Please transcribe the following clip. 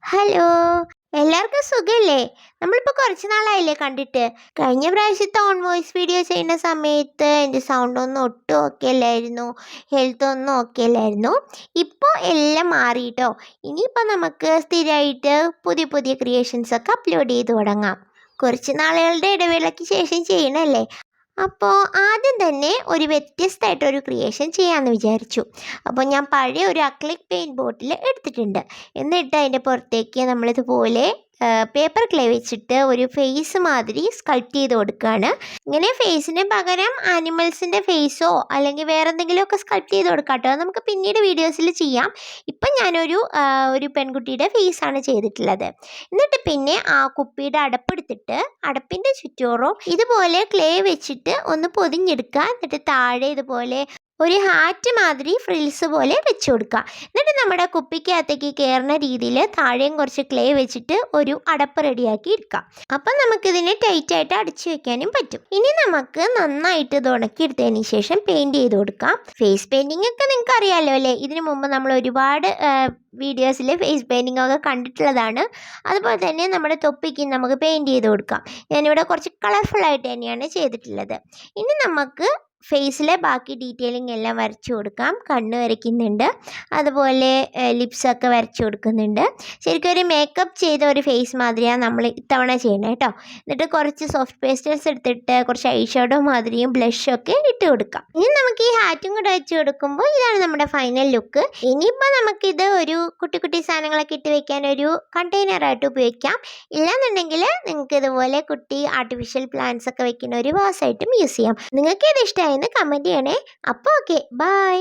Hello, എല്ലാവർക്കും സുഖല്ലേ? നമ്മളിപ്പോൾ കുറച്ച് നാളായില്ലേ കണ്ടിട്ട്. കഴിഞ്ഞ പ്രാവശ്യത്തെ ഓൺ വോയിസ് വീഡിയോ ചെയ്യുന്ന സമയത്ത് എൻ്റെ സൗണ്ടൊന്നും ഒട്ടും ഓക്കെ അല്ലായിരുന്നു, ഹെൽത്ത് ഒന്നും ഓക്കെ അല്ലായിരുന്നു. ഇപ്പോൾ എല്ലാം മാറിയിട്ടോ. ഇനിയിപ്പോൾ നമുക്ക് സ്ഥിരമായിട്ട് പുതിയ പുതിയ ക്രിയേഷൻസ് ഒക്കെ അപ്ലോഡ് ചെയ്ത് തുടങ്ങാം. കുറച്ച് നാളുകളുടെ ഇടവേളയ്ക്ക് ശേഷം ചെയ്യണല്ലേ. അപ്പോൾ ആദ്യം തന്നെ ഒരു വ്യത്യസ്തമായിട്ടൊരു ക്രിയേഷൻ ചെയ്യാമെന്ന് വിചാരിച്ചു. അപ്പോൾ ഞാൻ പഴയ ഒരു അക്ലിക് പെയിൻറ്റ് ബോട്ടിൽ എടുത്തിട്ടുണ്ട്. എന്നിട്ട് അതിൻ്റെ പുറത്തേക്ക് നമ്മളിതുപോലെ പേപ്പർ ക്ലേ വെച്ചിട്ട് ഒരു ഫേസ് മാതിരി സ്കൾപ്റ്റ് ചെയ്ത് കൊടുക്കുകയാണ്. ഇങ്ങനെ ഫേസിന് പകരം ആനിമൽസിൻ്റെ ഫേസോ അല്ലെങ്കിൽ വേറെ എന്തെങ്കിലുമൊക്കെ സ്കൾപ്റ്റ് ചെയ്ത് കൊടുക്കാം കേട്ടോ. നമുക്ക് പിന്നീട് വീഡിയോസിൽ ചെയ്യാം. ഇപ്പം ഞാനൊരു പെൺകുട്ടിയുടെ ഫേസാണ് ചെയ്തിട്ടുള്ളത്. എന്നിട്ട് പിന്നെ ആ കുപ്പിയുടെ അടപ്പെടുത്തിട്ട് അടപ്പിൻ്റെ ചുറ്റോറും ഇതുപോലെ ക്ലേ വെച്ചിട്ട് ഒന്ന് പൊതിഞ്ഞെടുക്കുക. എന്നിട്ട് താഴെ ഇതുപോലെ ഒരു ഹാറ്റ് മാതിരി ഫ്രിൽസ് പോലെ വെച്ച് കൊടുക്കുക. എന്നിട്ട് നമ്മുടെ കുപ്പിക്കകത്തേക്ക് കയറുന്ന രീതിയിൽ താഴെയും കുറച്ച് ക്ലേ വെച്ചിട്ട് ഒരു അടപ്പ് റെഡിയാക്കി എടുക്കാം. അപ്പം നമുക്കിതിനെ ടൈറ്റായിട്ട് അടച്ചു വെക്കാനും പറ്റും. ഇനി നമുക്ക് നന്നായിട്ട് ഇത് ഉണക്കിയെടുത്തതിന് ശേഷം പെയിൻറ് ചെയ്ത് കൊടുക്കാം. ഫേസ് പെയിൻറ്റിംഗ് ഒക്കെ നിങ്ങൾക്ക് അറിയാമല്ലോ അല്ലേ? ഇതിനു മുമ്പ് നമ്മൾ ഒരുപാട് വീഡിയോസിൽ ഫേസ് പെയിൻറ്റിംഗ് ഒക്കെ കണ്ടിട്ടുള്ളതാണ്. അതുപോലെ തന്നെ നമ്മുടെ തൊപ്പിക്ക് നമുക്ക് പെയിൻറ് ചെയ്ത് കൊടുക്കാം. ഞാനിവിടെ കുറച്ച് കളർഫുള്ളായിട്ട് തന്നെയാണ് ചെയ്തിട്ടുള്ളത്. ഇനി നമുക്ക് ഫേസിലെ ബാക്കി ഡീറ്റെയിലിംഗ് എല്ലാം വരച്ചു കൊടുക്കാം. കണ്ണ് വരയ്ക്കുന്നുണ്ട്, അതുപോലെ ലിപ്സൊക്കെ വരച്ചു കൊടുക്കുന്നുണ്ട്. ശരിക്കും ഒരു മേക്കപ്പ് ചെയ്ത ഒരു ഫേസ് മാതിരിയാണ് നമ്മൾ ഇത്തവണ ചെയ്യണത് കേട്ടോ. എന്നിട്ട് കുറച്ച് സോഫ്റ്റ് പേസ്റ്റൽസ് എടുത്തിട്ട് കുറച്ച് ഐ ഷാഡോ മാതിരിയും ബ്ലഷൊക്കെ ഇട്ട് കൊടുക്കാം. ഇനി നമുക്ക് ഈ ഹാറ്റും കൂടെ വെച്ച് കൊടുക്കുമ്പോൾ ഇതാണ് നമ്മുടെ ഫൈനൽ ലുക്ക്. ഇനിയിപ്പോൾ നമുക്കിത് ഒരു കുട്ടി കുട്ടി സാധനങ്ങളൊക്കെ ഇട്ട് വെക്കാൻ ഒരു കണ്ടെയ്നറായിട്ട് ഉപയോഗിക്കാം. ഇല്ലാന്നുണ്ടെങ്കിൽ നിങ്ങൾക്ക് ഇതുപോലെ കുട്ടി ആർട്ടിഫിഷ്യൽ പ്ലാന്റ്സ് ഒക്കെ വെക്കുന്ന ഒരു വാസായിട്ടും യൂസ് ചെയ്യാം. നിങ്ങൾക്ക് ഇത് ഇഷ്ടമായെന്ന് കമൻറ്റ് ചെയ്യണേ. അപ്പോൾ ഓക്കെ, ബൈ.